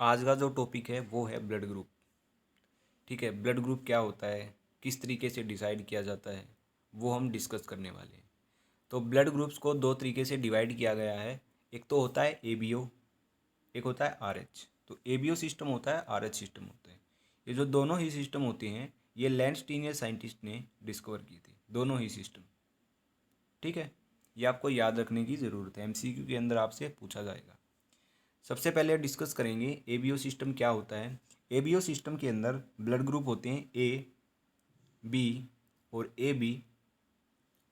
आज का जो टॉपिक है वो है ब्लड ग्रुप। ठीक है, ब्लड ग्रुप क्या होता है, किस तरीके से डिसाइड किया जाता है, वो हम डिस्कस करने वाले हैं। तो ब्लड ग्रुप्स को दो तरीके से डिवाइड किया गया है। एक तो होता है एबीओ, एक होता है आरएच। तो एबीओ सिस्टम होता है, आरएच सिस्टम होता है। ये जो दोनों ही सिस्टम होते हैं ये लैंडस्टीनियर साइंटिस्ट ने डिस्कवर किए थे, दोनों ही सिस्टम। ठीक है, ये आपको याद रखने की ज़रूरत है, एमसीक्यू के अंदर आपसे पूछा जाएगा। सबसे पहले डिस्कस करेंगे एबीओ सिस्टम क्या होता है। एबीओ सिस्टम के अंदर ब्लड ग्रुप होते हैं ए, बी और ए बी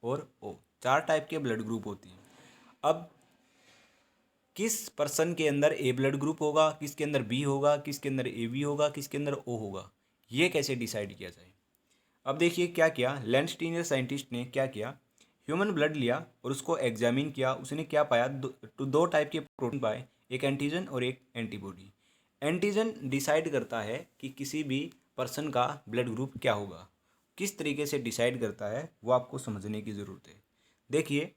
और ओ। चार टाइप के ब्लड ग्रुप होते हैं। अब किस पर्सन के अंदर ए ब्लड ग्रुप होगा, किसके अंदर बी होगा, किसके अंदर ए बी होगा, किसके अंदर ओ होगा, ये कैसे डिसाइड किया जाए। अब देखिए क्या किया लैंडस्टीनियर साइंटिस्ट ने, क्या किया, ह्यूमन ब्लड लिया और उसको एग्जामिन किया। उसने क्या पाया, दो टाइप के प्रोटीन पाए, एक एंटीजन और एक एंटीबॉडी। एंटीजन डिसाइड करता है कि किसी भी पर्सन का ब्लड ग्रुप क्या होगा। किस तरीके से डिसाइड करता है वो आपको समझने की ज़रूरत है। देखिए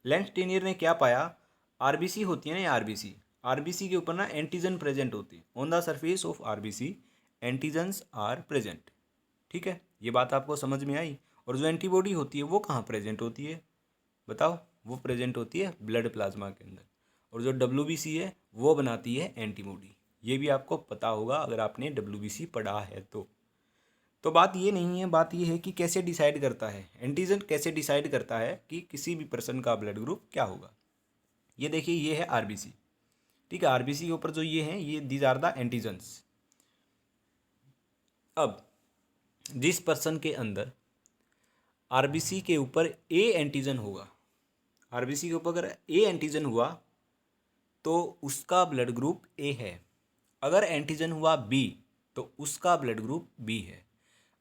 लैंडस्टीनियर ने क्या पाया, आरबीसी होती है ना, ये आरबीसी, आरबीसी के ऊपर ना एंटीजन प्रेजेंट होती है। On the surface of RBC antigens are present. ठीक है, ये बात आपको समझ में आई। और जो एंटीबॉडी होती है वो कहाँ प्रेजेंट होती है, बताओ। वो प्रेजेंट होती है ब्लड प्लाज्मा के अंदर। और जो डब्ल्यूबीसी है वो बनाती है एंटीबॉडी। ये भी आपको पता होगा अगर आपने डब्ल्यूबीसी पढ़ा है तो बात ये नहीं है, बात ये है कि कैसे डिसाइड करता है एंटीजन, कैसे डिसाइड करता है कि किसी भी पर्सन का ब्लड ग्रुप क्या होगा। ये देखिए ये है आरबीसी। ठीक है, आरबीसी के ऊपर जो ये हैं ये दीज आर द एंटीजन्स। अब जिस पर्सन के अंदर आरबीसी के ऊपर ए एंटीजन होगा, आरबीसी के ऊपर अगर ए एंटीजन हुआ तो उसका ब्लड ग्रुप ए है। अगर एंटीजन हुआ बी तो उसका ब्लड ग्रुप बी है।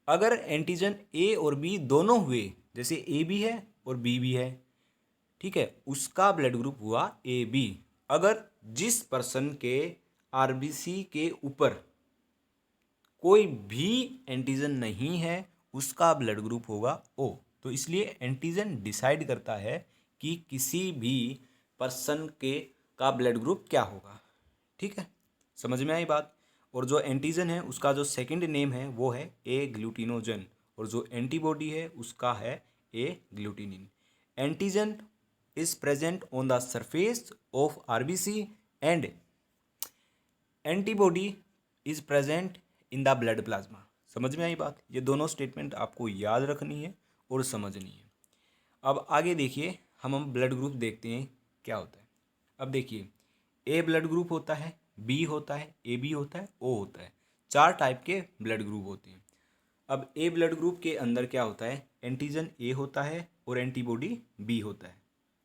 अगर एंटीजन ए और बी दोनों हुए, जैसे ए भी है और बी भी है, ठीक है, उसका ब्लड ग्रुप हुआ ए बी। अगर जिस पर्सन के आरबीसी के ऊपर कोई भी एंटीजन नहीं है उसका ब्लड ग्रुप होगा ओ। तो इसलिए एंटीजन डिसाइड करता है कि किसी भी पर्सन के का ब्लड ग्रुप क्या होगा। ठीक है, समझ में आई बात। और जो एंटीजन है उसका जो सेकंड नेम है वो है ए ग्लूटिनोजन, और जो एंटीबॉडी है उसका है agglutinin. Antigen is present on the surface of RBC and antibody is present in the blood plasma. समझ में आई बात। ये दोनों स्टेटमेंट आपको याद रखनी है और समझनी है। अब आगे देखिए हम ब्लड ग्रुप देखते हैं क्या होता है। अब देखिए ए ब्लड ग्रुप होता है, बी होता है, ए बी होता है, ओ होता है। चार टाइप के ब्लड ग्रुप होते हैं। अब ए ब्लड ग्रुप के अंदर क्या होता है, एंटीजन ए होता है और एंटीबॉडी बी होता है।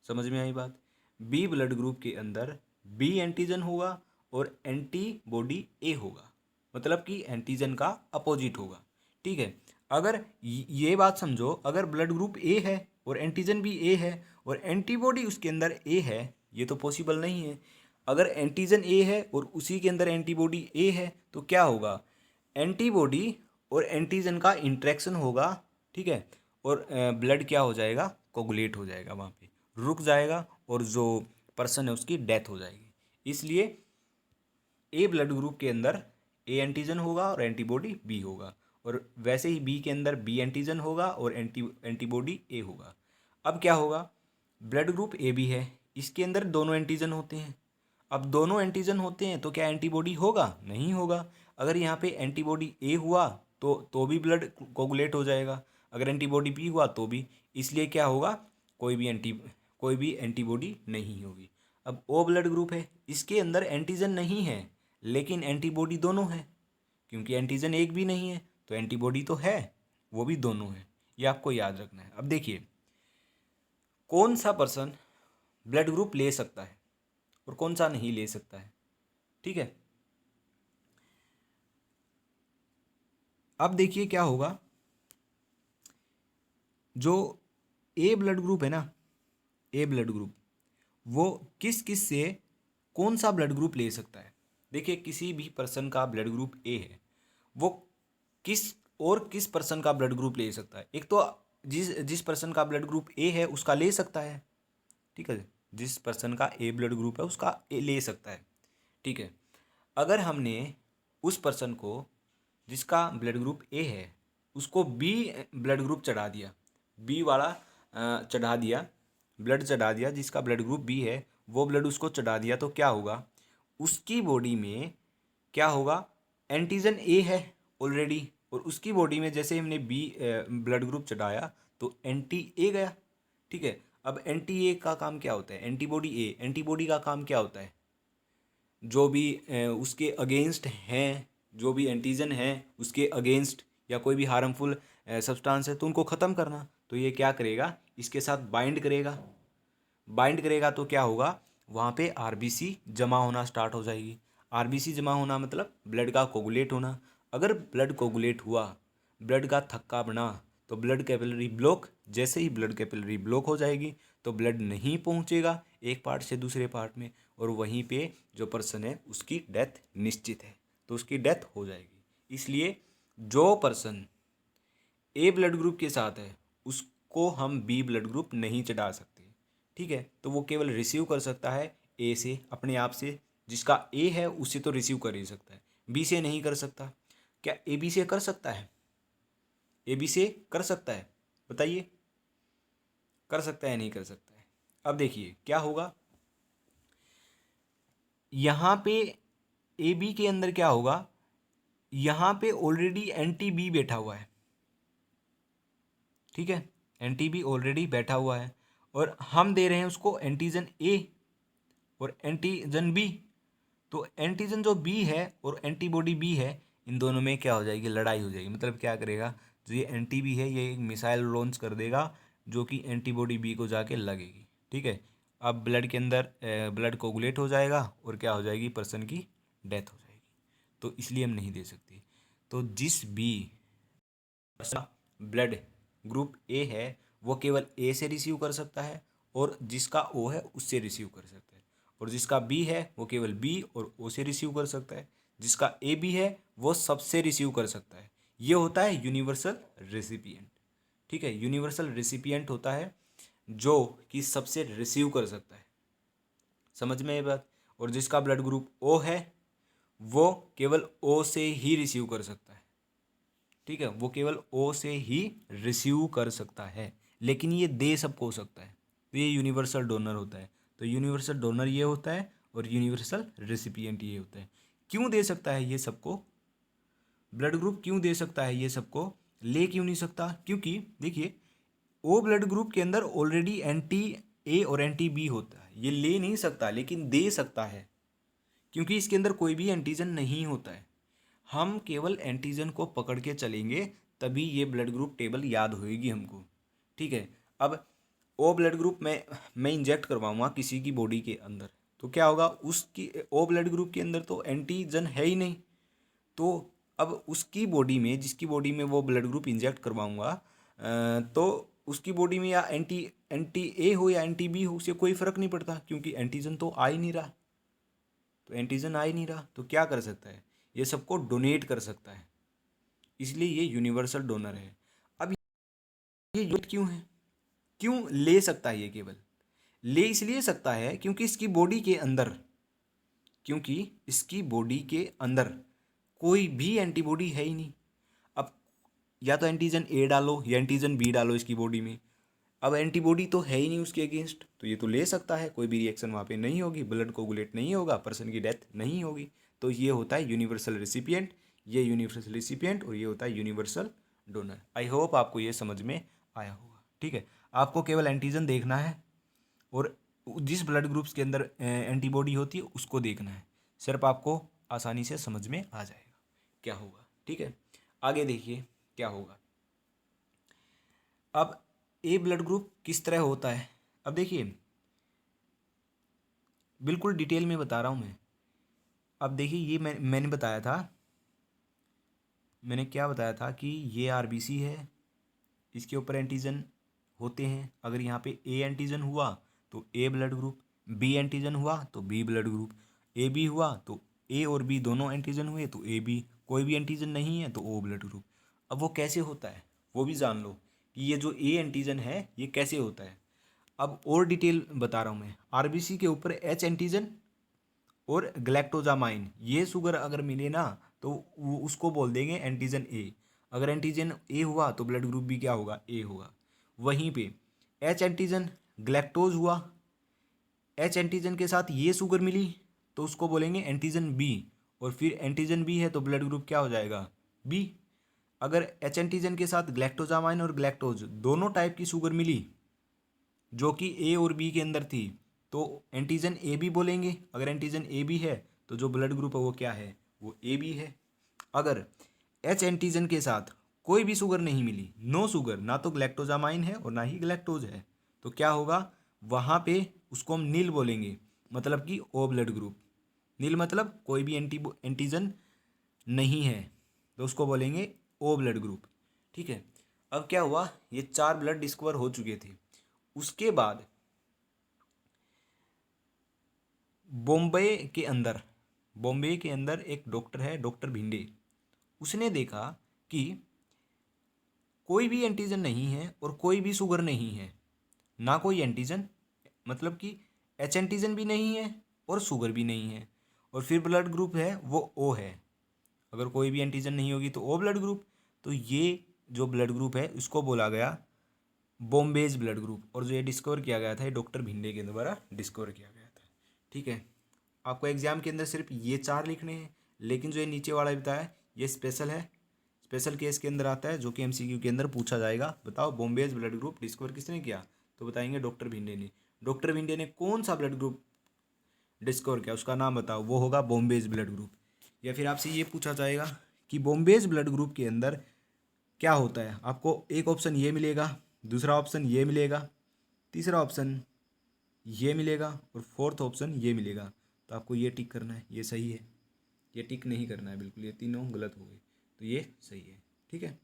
समझ में आई बात। बी ब्लड ग्रुप के अंदर बी एंटीजन होगा और एंटीबॉडी ए होगा, मतलब कि एंटीजन का अपोजिट होगा। ठीक है, अगर ये बात समझो, अगर ब्लड ग्रुप ए है और एंटीजन भी ए है और एंटीबॉडी उसके अंदर ए है, ये तो पॉसिबल नहीं है। अगर एंटीजन ए है और उसी के अंदर एंटीबॉडी ए है तो क्या होगा, एंटीबॉडी और एंटीजन का इंट्रैक्शन होगा। ठीक है, और ब्लड क्या हो जाएगा, कोगुलेट हो जाएगा, वहाँ पे रुक जाएगा और जो पर्सन है उसकी डेथ हो जाएगी। इसलिए ए ब्लड ग्रुप के अंदर ए एंटीजन होगा और एंटीबॉडी बी होगा, और वैसे ही बी के अंदर बी एंटीजन होगा और एंटीबॉडी ए होगा। अब क्या होगा, ब्लड ग्रुप ए बी है, इसके अंदर दोनों एंटीजन होते हैं। अब दोनों एंटीजन होते हैं तो क्या एंटीबॉडी होगा, नहीं होगा। अगर यहाँ पे एंटीबॉडी ए हुआ तो भी ब्लड कोगुलेट हो जाएगा, अगर एंटीबॉडी बी हुआ तो भी। इसलिए क्या होगा, कोई भी एंटीबॉडी नहीं होगी। अब ओ ब्लड ग्रुप है, इसके अंदर एंटीजन नहीं है लेकिन एंटीबॉडी दोनों है, क्योंकि एंटीजन एक भी नहीं है तो एंटीबॉडी तो है, वो भी दोनों है। ये आपको याद रखना है। अब देखिए कौन सा पर्सन ब्लड ग्रुप ले सकता है और कौन सा नहीं ले सकता है। ठीक है, अब देखिए क्या होगा, जो ए ब्लड ग्रुप है ना, ए ब्लड ग्रुप वो किस किस से कौन सा ब्लड ग्रुप ले सकता है। देखिए किसी भी पर्सन का ब्लड ग्रुप ए है, वो किस पर्सन का ब्लड ग्रुप ले सकता है। एक तो जिस जिस पर्सन का ब्लड ग्रुप ए है उसका ले सकता है। ठीक है, जिस पर्सन का ए ब्लड ग्रुप है उसका ए ले सकता है। ठीक है। अगर हमने उस पर्सन को जिसका ब्लड ग्रुप ए है उसको बी ब्लड ग्रुप चढ़ा दिया, बी वाला चढ़ा दिया, ब्लड चढ़ा दिया, जिसका ब्लड ग्रुप बी है वो ब्लड उसको चढ़ा दिया, तो क्या होगा उसकी बॉडी में, क्या होगा, एंटीजन ए है ऑलरेडी, और उसकी बॉडी में जैसे हमने बी ब्लड ग्रुप चढ़ाया तो एंटी ए गया। ठीक है। अब एंटी ए का काम क्या होता है, एंटीबॉडी ए, एंटीबॉडी का काम क्या होता है, जो भी उसके अगेंस्ट हैं, जो भी एंटीजन हैं उसके अगेंस्ट या कोई भी हार्मफुल सब्सटेंस है तो उनको ख़त्म करना। तो ये क्या करेगा, इसके साथ बाइंड करेगा, बाइंड करेगा तो क्या होगा, वहाँ पे आरबीसी जमा होना स्टार्ट हो जाएगी। आरबीसी जमा होना मतलब ब्लड का कोगुलेट होना। अगर ब्लड कोगुलेट हुआ, ब्लड का थक्का बना, तो ब्लड कैपिलरी ब्लॉक, जैसे ही ब्लड कैपिलरी ब्लॉक हो जाएगी तो ब्लड नहीं पहुँचेगा एक पार्ट से दूसरे पार्ट में, और वहीं पे जो पर्सन है उसकी डेथ निश्चित है, तो उसकी डेथ हो जाएगी। इसलिए जो पर्सन ए ब्लड ग्रुप के साथ है उसको हम बी ब्लड ग्रुप नहीं चढ़ा सकते। ठीक है। तो वो केवल रिसीव कर सकता है ए से, अपने आप से, जिसका ए है उससे तो रिसीव कर ही सकता है, बी से नहीं कर सकता। क्या ए बी से कर सकता है, ए बी से कर सकता है, बताइए, कर सकता है नहीं कर सकता है। अब देखिए क्या होगा, यहाँ पे ए बी के अंदर क्या होगा, यहाँ पे ऑलरेडी एंटी बी बैठा हुआ है। ठीक है, एंटी बी ऑलरेडी बैठा हुआ है और हम दे रहे हैं उसको एंटीजन ए और एंटीजन बी। तो एंटीजन जो बी है और एंटीबॉडी बी है, इन दोनों में क्या हो जाएगी, लड़ाई हो जाएगी। मतलब क्या करेगा, जो ये एंटी बी है ये एक मिसाइल लॉन्च कर देगा जो कि एंटीबॉडी बी को जाके लगेगी। ठीक है। अब ब्लड के अंदर ब्लड कोगुलेट हो जाएगा और क्या हो जाएगी, पर्सन की डेथ हो जाएगी। तो इसलिए हम नहीं दे सकते। तो जिस भी ब्लड ग्रुप ए है वो केवल ए से रिसीव कर सकता है, और जिसका ओ है उससे रिसीव कर सकता है, और जिसका बी है वो केवल बी और ओ से रिसीव कर सकता है, जिसका ए बी है वो सबसे रिसीव कर सकता है। ये होता है यूनिवर्सल रेसिपिएंट। ठीक है, यूनिवर्सल रेसिपिएंट होता है जो कि सबसे रिसीव कर सकता है। समझ में ये बात। और जिसका ब्लड ग्रुप ओ है वो केवल ओ से ही रिसीव कर सकता है। ठीक है, वो केवल ओ से ही रिसीव कर सकता है, लेकिन ये दे सबको हो सकता है। तो ये यूनिवर्सल डोनर होता है। तो यूनिवर्सल डोनर ये होता है और यूनिवर्सल रेसिपिएंट ये होता है। क्यों दे सकता है ये सबको, ब्लड ग्रुप क्यों दे सकता है ये सबको, ले क्यों नहीं सकता, क्योंकि देखिए ओ ब्लड ग्रुप के अंदर ऑलरेडी एंटी ए और एंटी बी होता है, ये ले नहीं सकता लेकिन दे सकता है, क्योंकि इसके अंदर कोई भी एंटीजन नहीं होता है। हम केवल एंटीजन को पकड़ के चलेंगे तभी ये ब्लड ग्रुप टेबल याद होएगी हमको। ठीक है। अब ओ ब्लड ग्रुप में मैं इंजेक्ट करवाऊंगा किसी की बॉडी के अंदर, तो क्या होगा, उसकी ओ ब्लड ग्रुप के अंदर तो एंटीजन है ही नहीं। तो अब उसकी बॉडी में, जिसकी बॉडी में वो ब्लड ग्रुप इंजेक्ट करवाऊंगा तो उसकी बॉडी में या एंटी एंटी ए हो या एंटी बी हो, उससे कोई फ़र्क नहीं पड़ता, क्योंकि एंटीजन तो आ ही नहीं रहा। तो एंटीजन आ ही नहीं रहा तो क्या कर सकता है, ये सबको डोनेट कर सकता है, इसलिए ये यूनिवर्सल डोनर है। अब ये यूनिट क्यों है, क्यों ले सकता है ये, केवल ले इसलिए सकता है क्योंकि इसकी बॉडी के अंदर, क्योंकि इसकी बॉडी के अंदर कोई भी एंटीबॉडी है ही नहीं। अब या तो एंटीजन ए डालो या एंटीजन बी डालो इसकी बॉडी में, अब एंटीबॉडी तो है ही नहीं उसके अगेंस्ट, तो ये तो ले सकता है, कोई भी रिएक्शन वहाँ पे नहीं होगी, ब्लड कोगुलेट नहीं होगा, पर्सन की डेथ नहीं होगी। तो ये होता है यूनिवर्सल रेसिपिएंट, ये यूनिवर्सल रेसिपिएंट और ये होता है यूनिवर्सल डोनर। आई होप आपको ये समझ में आया होगा। ठीक है, आपको केवल एंटीजन देखना है और जिस ब्लड ग्रुप्स के अंदर एंटीबॉडी होती है उसको देखना है, सिर्फ आपको आसानी से समझ में आ जाएगा क्या होगा। ठीक है, आगे देखिए क्या होगा। अब ए ब्लड ग्रुप किस तरह होता है, अब देखिए बिल्कुल डिटेल में बता रहा हूँ मैं। अब देखिए ये मैंने बताया था, मैंने क्या बताया था कि ये आरबीसी है, इसके ऊपर एंटीजन होते हैं। अगर यहाँ पे ए एंटीजन हुआ तो A blood group, B antigen हुआ तो B blood group, A B हुआ तो ए और बी दोनों एंटीजन हुए तो ए बी, कोई भी एंटीजन नहीं है तो ओ ब्लड ग्रुप। अब वो कैसे होता है वो भी जान लो कि ये जो ए एंटीजन है ये कैसे होता है। अब और डिटेल बता रहा हूँ मैं, आरबीसी के ऊपर एच एंटीजन और ग्लैक्टोजामाइन, ये शुगर अगर मिले ना तो उसको बोल देंगे एंटीजन ए। अगर एंटीजन ए हुआ तो ब्लड ग्रुप भी क्या होगा, ए होगा। वहीं पे एच एंटीजन ग्लैक्टोज हुआ, एच एंटीजन के साथ ये शुगर मिली तो उसको बोलेंगे एंटीजन बी, और फिर एंटीजन बी है तो ब्लड ग्रुप क्या हो जाएगा, बी। अगर एच एंटीजन के साथ ग्लैक्टोजामाइन और ग्लैक्टोज दोनों टाइप की शुगर मिली जो कि ए और बी के अंदर थी तो एंटीजन ए बी बोलेंगे। अगर एंटीजन ए बी है तो जो ब्लड ग्रुप है वो क्या है, वो ए बी है। अगर एच एंटीजन के साथ कोई भी शुगर नहीं मिली, नो शुगर, ना तो ग्लैक्टोजामाइन है और ना ही ग्लैक्टोज है, तो क्या होगा, वहाँ पे उसको हम नील बोलेंगे, मतलब कि ओ ब्लड ग्रुप। नील मतलब कोई भी एंटीजन नहीं है तो उसको बोलेंगे ओ ब्लड ग्रुप। ठीक है। अब क्या हुआ, ये 4 ब्लड डिस्कवर हो चुके थे। उसके बाद बॉम्बे के अंदर एक डॉक्टर है, डॉक्टर भिंडे, उसने देखा कि कोई भी एंटीजन नहीं है और कोई भी शुगर नहीं है, ना कोई एंटीजन, मतलब कि एच एंटीजन भी नहीं है और शुगर भी नहीं है, और फिर ब्लड ग्रुप है वो ओ है। अगर कोई भी एंटीजन नहीं होगी तो ओ ब्लड ग्रुप। तो ये जो ब्लड ग्रुप है इसको बोला गया बॉम्बेज ब्लड ग्रुप, और जो ये डिस्कवर किया गया था ये डॉक्टर भिंडे के द्वारा डिस्कवर किया गया था। ठीक है। आपको एग्जाम के अंदर सिर्फ ये 4 लिखने हैं, लेकिन जो ये नीचे वाला बताया ये स्पेशल है, स्पेशल केस के अंदर आता है जो कि एमसीक्यू के अंदर पूछा जाएगा। बताओ बॉम्बेज ब्लड ग्रुप डिस्कवर किसने किया, तो बताएंगे डॉक्टर भिंडे ने। डॉक्टर भिंडे ने कौन सा ब्लड ग्रुप डिस्कवर किया, उसका नाम बताओ, वो होगा बॉम्बेज ब्लड ग्रुप। या फिर आपसे ये पूछा जाएगा कि बॉम्बेज ब्लड ग्रुप के अंदर क्या होता है, आपको एक ऑप्शन ये मिलेगा, दूसरा ऑप्शन ये मिलेगा, तीसरा ऑप्शन ये मिलेगा और फोर्थ ऑप्शन ये मिलेगा। तो आपको ये टिक करना है, ये सही है, ये टिक नहीं करना है बिल्कुल, ये तीनों गलत हो गए, तो ये सही है। ठीक है।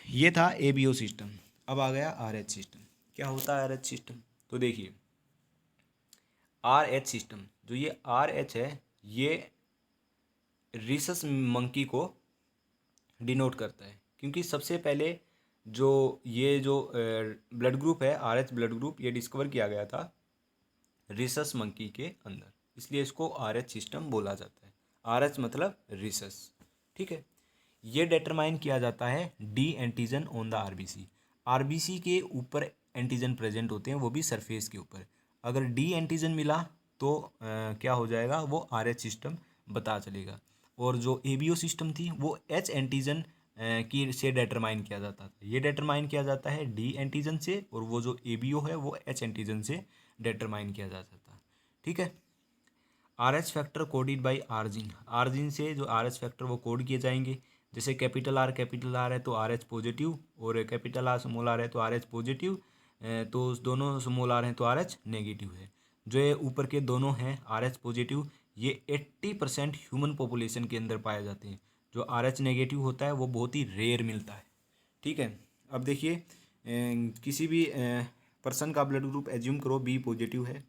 ये था एबीओ सिस्टम। अब आ गया आरएच सिस्टम। क्या होता है आरएच सिस्टम, तो देखिए आरएच सिस्टम, जो ये आरएच है ये रिसस मंकी को डिनोट करता है, क्योंकि सबसे पहले जो ये जो ब्लड ग्रुप है आरएच ब्लड ग्रुप, ये डिस्कवर किया गया था रिसस मंकी के अंदर, इसलिए इसको आरएच सिस्टम बोला जाता है। आरएच मतलब रिसस। ठीक है। ये डिटरमाइन किया जाता है D antigen on the RBC. RBC के ऊपर एंटीजन प्रेजेंट होते हैं, वो भी सरफेस के ऊपर। अगर डी एंटीजन मिला तो क्या हो जाएगा, वो आरएच सिस्टम बता चलेगा। और जो एबीओ सिस्टम थी वो एच एंटीजन की से डिटरमाइन किया जाता था। ये डिटरमाइन किया जाता है डी एंटीजन से, और वो जो एबीओ है वो एच एंटीजन से डिटरमाइन किया जाता था। ठीक है। R h factor coded by R gene, R gene से जो आर एच फैक्टर वो कोड किए जाएंगे। जैसे कैपिटल आर है तो आर एच पॉजिटिव, और कैपिटल आर स्मॉल आर है तो आर एच पॉजिटिव, तो दोनों स्मॉल आर हैं तो आर एच नेगेटिव है। जो ये ऊपर के दोनों हैं आर एच पॉजिटिव, ये 80% ह्यूमन पॉपुलेशन के अंदर पाए जाते हैं। जो आर एच नेगेटिव होता है वो बहुत ही रेयर मिलता है। ठीक है। अब देखिए किसी भी पर्सन का ब्लड ग्रुप एज्यूम करो बी पॉजिटिव है।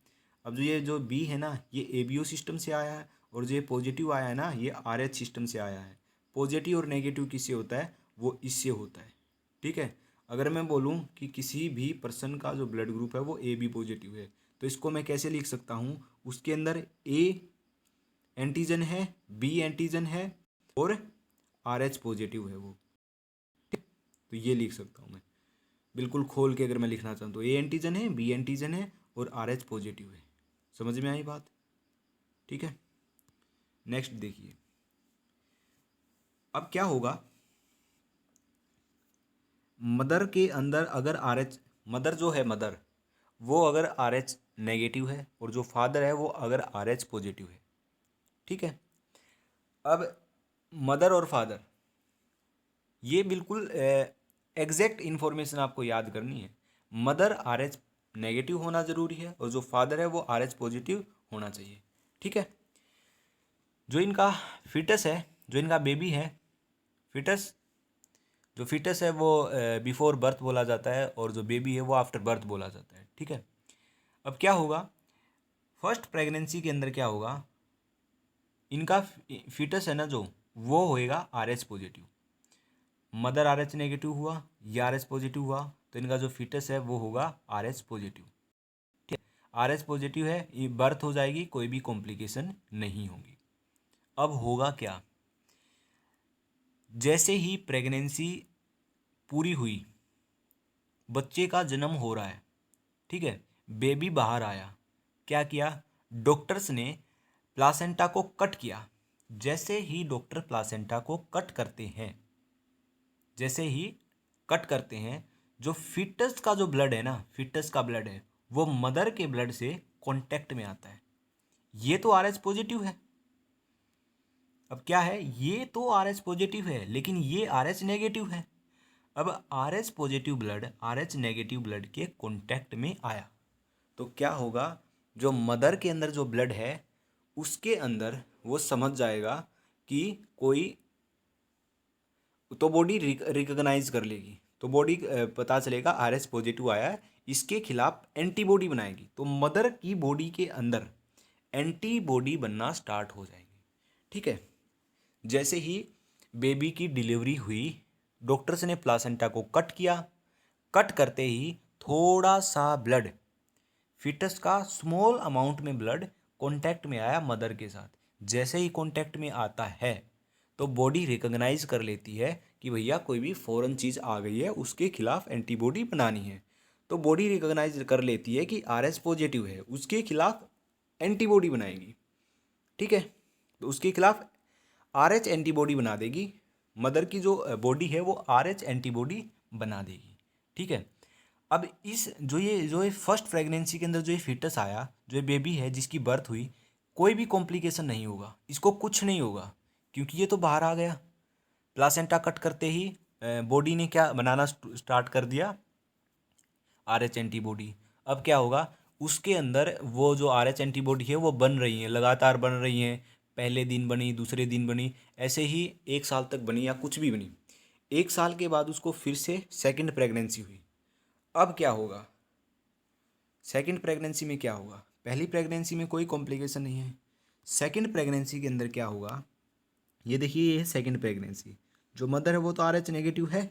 अब जो ये जो बी है ना ये एबीओ सिस्टम से आया है, और जो ये पॉजिटिव आया है ना ये आरएच सिस्टम से आया है। पॉजिटिव और नेगेटिव किससे होता है, वो इससे होता है। ठीक है। अगर मैं बोलूँ कि किसी भी पर्सन का जो ब्लड ग्रुप है वो ए बी पॉजिटिव है, तो इसको मैं कैसे लिख सकता हूँ, उसके अंदर ए एंटीजन है, बी एंटीजन है और आर एच पॉजिटिव है वो। तो ये लिख सकता हूँ मैं बिल्कुल खोल के, अगर मैं लिखना चाहूँ तो ए एंटीजन है, बी एंटीजन है और आर एच पॉजिटिव है। समझ में आई बात। ठीक है। नेक्स्ट देखिए अब क्या होगा, मदर के अंदर अगर आर एच, मदर जो है मदर वो अगर आर एच नेगेटिव है, और जो फादर है वो अगर आर एच पॉजिटिव है। ठीक है। अब मदर और फादर ये बिल्कुल एग्जैक्ट इन्फॉर्मेशन आपको याद करनी है। मदर आर एच नेगेटिव होना ज़रूरी है, और जो फादर है वो आर एच पॉजिटिव होना चाहिए। ठीक है। जो इनका फिटस है, जो इनका बेबी है, फिटस, जो फिटस है वो बिफोर बर्थ बोला जाता है, और जो बेबी है वो आफ्टर बर्थ बोला जाता है। ठीक है। अब क्या होगा, फर्स्ट प्रेगनेंसी के अंदर क्या होगा, इनका फिटस है ना जो, वो होएगा are h positive. Mother R H negative हुआ या आर एच पॉजिटिव हुआ, तो इनका जो फिटस है वो होगा आर एच पॉजिटिव। ठीक है। RH पॉजिटिव है, ये बर्थ हो जाएगी, कोई भी कॉम्प्लिकेशन नहीं होगी। अब होगा क्या, जैसे ही प्रेगनेंसी पूरी हुई, बच्चे का जन्म हो रहा है, ठीक है, बेबी बाहर आया, क्या किया, डॉक्टर्स ने प्लासेंटा को कट किया। जैसे ही डॉक्टर प्लासेंटा को कट करते हैं, जैसे ही कट करते हैं, जो फीटस का जो ब्लड है ना, फीटस का ब्लड है, वो मदर के ब्लड से कांटेक्ट में आता है। ये तो RH पॉजिटिव है। अब क्या है, ये तो RH पॉजिटिव है, लेकिन ये RH नेगेटिव है। अब RH positive blood RH negative blood के कांटेक्ट में आया तो क्या होगा, जो मदर के अंदर जो ब्लड है उसके अंदर वो समझ जाएगा कि कोई, तो बॉडी रिकॉग्नाइज कर लेगी, तो बॉडी पता चलेगा RH पॉजिटिव आया है, इसके खिलाफ एंटीबॉडी बनाएगी, तो मदर की बॉडी के अंदर एंटीबॉडी बनना स्टार्ट हो जाएगी। ठीक है, जैसे ही बेबी की डिलीवरी हुई, डॉक्टर्स ने प्लासेंटा को कट किया, कट करते ही थोड़ा सा ब्लड, फीटस का स्मॉल अमाउंट में ब्लड कांटेक्ट में आया मदर के साथ। जैसे ही कांटेक्ट में आता है तो बॉडी रिकॉग्नाइज कर लेती है कि भैया कोई भी फॉरेन चीज़ आ गई है, उसके खिलाफ एंटीबॉडी बनानी है। तो बॉडी रिकॉग्नाइज कर लेती है कि RH पॉजिटिव है, उसके खिलाफ एंटीबॉडी बनाएगी। ठीक है, तो उसके खिलाफ RH एंटीबॉडी बना देगी, मदर की जो बॉडी है वो RH एंटीबॉडी बना देगी। ठीक है, अब इस जो ये फर्स्ट प्रेगनेंसी के अंदर जो ये फीटस आया, जो ये बेबी है जिसकी बर्थ हुई, कोई भी कॉम्प्लिकेशन नहीं होगा, इसको कुछ नहीं होगा, क्योंकि ये तो बाहर आ गया। प्लासेंटा कट करते ही बॉडी ने क्या बनाना स्टार्ट कर दिया, RH एंटीबॉडी। अब क्या होगा, उसके अंदर वो जो RH एंटीबॉडी है वो बन रही है, लगातार बन रही हैं, पहले दिन बनी, दूसरे दिन बनी, ऐसे ही 1 साल तक बनी या कुछ भी बनी। 1 साल के बाद उसको फिर से सेकंड प्रेगनेंसी हुई। अब क्या होगा, सेकंड प्रेगनेंसी में क्या होगा, पहली प्रेगनेंसी में कोई कॉम्प्लिकेशन नहीं है, सेकंड प्रेगनेंसी के अंदर क्या होगा, ये देखिए, ये है सेकंड प्रेगनेंसी, जो मदर है वो तो RH नेगेटिव है,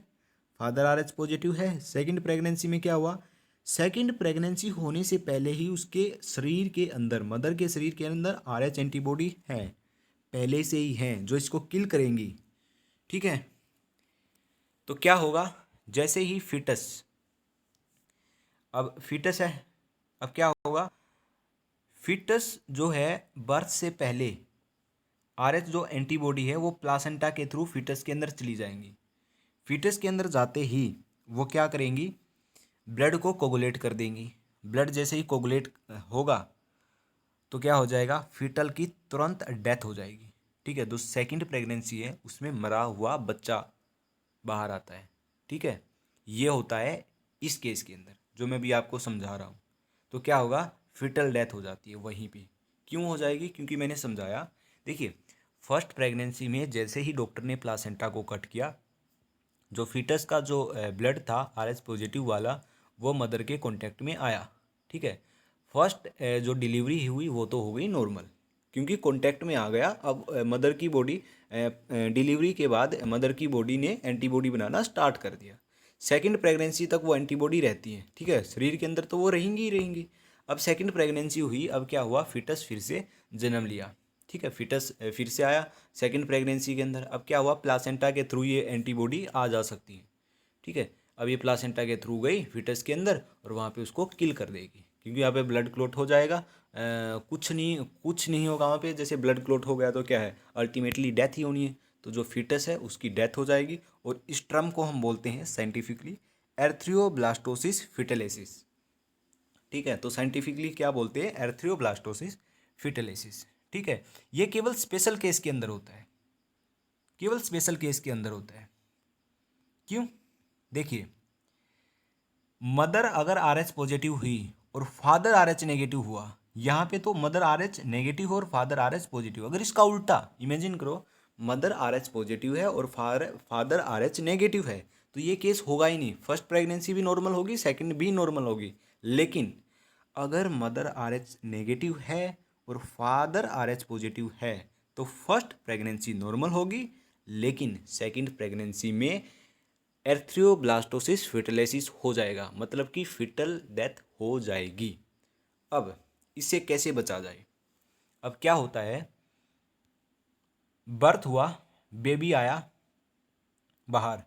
फादर RH पॉजिटिव है। सेकंड प्रेगनेंसी में क्या हुआ, सेकंड प्रेगनेंसी होने से पहले ही उसके शरीर के अंदर, मदर के शरीर के अंदर RH एंटीबॉडी है, पहले से ही हैं, जो इसको किल करेंगी। ठीक है, तो क्या होगा, जैसे ही फीटस, अब फीटस है, अब क्या होगा, फीटस जो है बर्थ से पहले RH जो एंटीबॉडी है वो प्लासेंटा के थ्रू फीटस के अंदर चली जाएंगी। फीटस के अंदर जाते ही वो क्या करेंगी, ब्लड को कोगुलेट कर देंगी। ब्लड जैसे ही कोगुलेट होगा तो क्या हो जाएगा, फीटल की तुरंत डेथ हो जाएगी। ठीक है, जो सेकंड प्रेगनेंसी है उसमें मरा हुआ बच्चा बाहर आता है। ठीक है, ये होता है इस केस के अंदर जो मैं भी आपको समझा रहा हूँ। तो क्या होगा, फिटल डेथ हो जाती है वहीं पे। क्यों हो जाएगी, क्योंकि मैंने समझाया। देखिए, फर्स्ट प्रेगनेंसी में जैसे ही डॉक्टर ने प्लासेंटा को कट किया, जो फीटस का जो ब्लड था RH पॉजिटिव वाला, वो मदर के कांटेक्ट में आया। ठीक है, फर्स्ट जो डिलीवरी हुई वो तो हो गई नॉर्मल, क्योंकि कांटेक्ट में आ गया। अब मदर की बॉडी, डिलीवरी के बाद मदर की बॉडी ने एंटीबॉडी बनाना स्टार्ट कर दिया। सेकंड प्रेगनेंसी तक वो एंटीबॉडी रहती है। ठीक है, शरीर के अंदर तो वो रहेंगी ही रहेंगी। अब सेकंड प्रेगनेंसी हुई, अब क्या हुआ, फिटस फिर से जन्म लिया। ठीक है, फिटस फिर से आया सेकंड प्रेगनेंसी के अंदर। अब क्या हुआ, प्लासेंटा के थ्रू ये एंटीबॉडी आ जा सकती है। ठीक है, अब ये प्लासेंटा के थ्रू गई फिटस के अंदर और वहाँ पे उसको किल कर देगी, क्योंकि यहाँ पे ब्लड क्लॉट हो जाएगा। कुछ नहीं होगा वहाँ पे। जैसे ब्लड क्लॉट हो गया तो क्या है, अल्टीमेटली डेथ ही होनी है। तो जो फिटस है उसकी डेथ हो जाएगी, और इस टर्म को हम बोलते हैं साइंटिफिकली एर्थ्रियोब्लास्टोसिस फिटलेसिस। ठीक है, तो साइंटिफिकली क्या बोलते हैं, एर्थ्रियोब्लास्टोसिस फिटलेसिस। ठीक है, ये केवल स्पेशल केस के अंदर होता है, केवल स्पेशल केस के अंदर होता है। क्यों, देखिए, मदर अगर RH पॉजिटिव हुई और फादर RH नेगेटिव हुआ, यहाँ पे तो मदर RH नेगेटिव और फादर RH पॉजिटिव। अगर इसका उल्टा इमेजिन करो, मदर RH पॉजिटिव है और फादर RH नेगेटिव है, तो ये केस होगा ही नहीं। फर्स्ट प्रेगनेंसी भी नॉर्मल होगी, सेकंड भी नॉर्मल होगी। लेकिन अगर मदर RH नेगेटिव है और फादर RH पॉजिटिव है, तो फर्स्ट प्रेगनेंसी नॉर्मल होगी, लेकिन सेकंड प्रेगनेंसी में एर्थ्रियोब्लास्टोसिस फिटलेसिस हो जाएगा, मतलब कि फिटल डेथ हो जाएगी। अब इससे कैसे बचा जाए। अब क्या होता है, बर्थ हुआ, बेबी आया बाहर,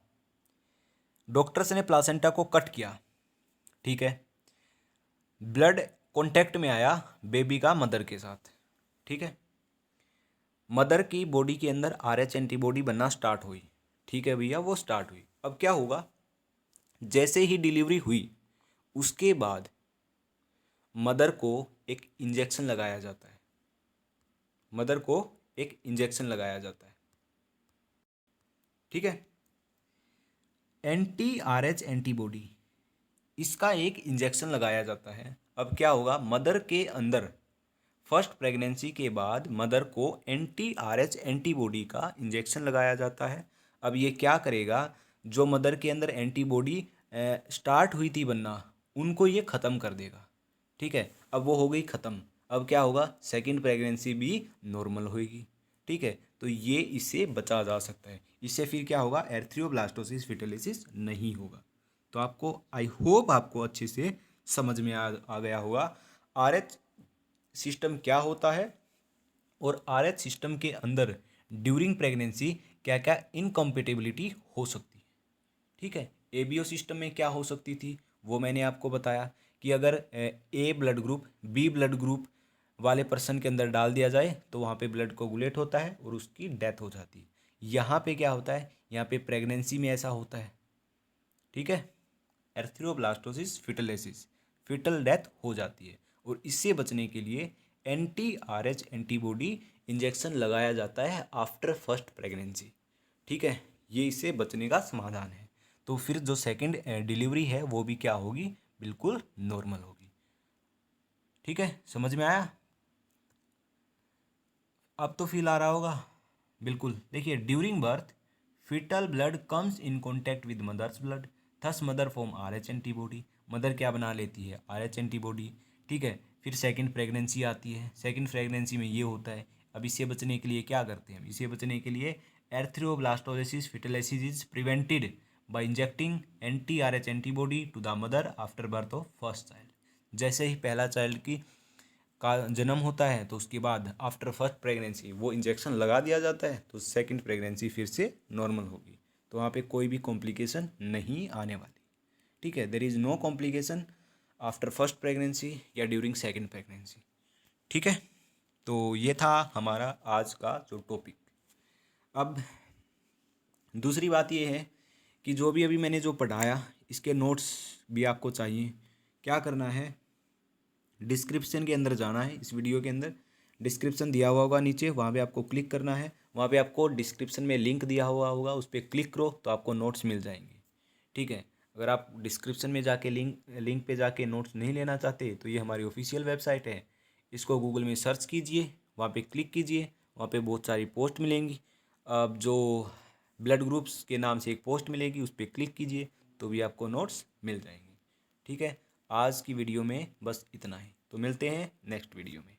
डॉक्टर्स ने प्लासेंटा को कट किया, ठीक है, ब्लड कांटेक्ट में आया बेबी का मदर के साथ, ठीक है, मदर की बॉडी के अंदर RH एंटीबॉडी बनना स्टार्ट हुई, ठीक है भैया, वो स्टार्ट हुई। अब क्या होगा, जैसे ही डिलीवरी हुई उसके बाद मदर को एक इंजेक्शन लगाया जाता है, मदर को एक इंजेक्शन लगाया जाता है, ठीक है, anti-RH एंटीबॉडी, इसका एक इंजेक्शन लगाया जाता है। अब क्या होगा, मदर के अंदर फर्स्ट प्रेगनेंसी के बाद मदर को anti-RH एंटीबॉडी का इंजेक्शन लगाया जाता है। अब ये क्या करेगा, जो मदर के अंदर एंटीबॉडी स्टार्ट हुई थी बनना, उनको ये ख़त्म कर देगा, ठीक है। अब वो हो गई ख़त्म। अब क्या होगा, सेकंड प्रेगनेंसी भी नॉर्मल होगी, ठीक है। तो ये इससे बचा जा सकता है। इससे फिर क्या होगा, एर्थ्रियोब्लास्टोसिस फिटलिसिस नहीं होगा। तो आपको, आई होप आपको अच्छे से समझ में आ गया होगा RH सिस्टम क्या होता है और RH सिस्टम के अंदर ड्यूरिंग प्रेगनेंसी क्या क्या इनकम्पेटिबिलिटी हो सकती है, ठीक है। ABO सिस्टम में क्या हो सकती थी वो मैंने आपको बताया कि अगर A blood group B blood group वाले पर्सन के अंदर डाल दिया जाए तो वहाँ पे ब्लड कोगुलेट होता है और उसकी डेथ हो जाती है। यहाँ पे क्या होता है, यहाँ पे प्रेगनेंसी में ऐसा होता है, ठीक है, एर्थ्रोब्लास्टोसिस फिटलिसिस, फिटल डेथ हो जाती है। और इससे बचने के लिए anti-RH एंटीबॉडी इंजेक्शन लगाया जाता है आफ्टर फर्स्ट प्रेगनेंसी, ठीक है। ये इससे बचने का समाधान है। तो फिर जो सेकंड डिलीवरी है वो भी क्या होगी, बिल्कुल नॉर्मल होगी, ठीक है। समझ में आया, अब तो फील आ रहा होगा, बिल्कुल। देखिए, during birth fetal blood comes in contact with mother's blood, thus mother form RH antibody, mother क्या बना लेती है, RH एंटीबॉडी, ठीक है। फिर सेकंड प्रेगनेंसी आती है, सेकंड प्रेगनेंसी में ये होता है। अब इससे बचने के लिए क्या करते हैं, इससे बचने के लिए erythroblastosis fetalis is prevented by injecting anti-RH antibody to the mother after birth of first child. जैसे ही पहला चाइल्ड की का जन्म होता है तो उसके बाद आफ्टर फर्स्ट प्रेगनेंसी वो इंजेक्शन लगा दिया जाता है, तो सेकंड प्रेगनेंसी फिर से नॉर्मल होगी। तो वहाँ पे कोई भी कॉम्प्लिकेशन नहीं आने वाली, ठीक है। There is no complication after first pregnancy या ड्यूरिंग सेकंड प्रेगनेंसी, ठीक है। तो ये था हमारा आज का जो टॉपिक। अब दूसरी बात ये है कि जो भी अभी मैंने जो पढ़ाया इसके नोट्स भी आपको चाहिए। क्या करना है, डिस्क्रिप्शन के अंदर जाना है, इस वीडियो के अंदर डिस्क्रिप्शन दिया हुआ होगा नीचे, वहाँ पे आपको क्लिक करना है। वहाँ पे आपको डिस्क्रिप्शन में लिंक दिया हुआ होगा, उस पर क्लिक करो तो आपको नोट्स मिल जाएंगे, ठीक है। अगर आप डिस्क्रिप्शन में जाके लिंक पे जाके नोट्स नहीं लेना चाहते तो ये हमारी ऑफिशियल वेबसाइट है, इसको गूगल में सर्च कीजिए, वहाँ पे क्लिक कीजिए, वहाँ पे बहुत सारी पोस्ट मिलेंगी। अब जो ब्लड ग्रुप्स के नाम से एक पोस्ट मिलेगी, उस पर क्लिक कीजिए तो भी आपको नोट्स मिल जाएंगे, ठीक है। आज की वीडियो में बस इतना ही, तो मिलते हैं नेक्स्ट वीडियो में।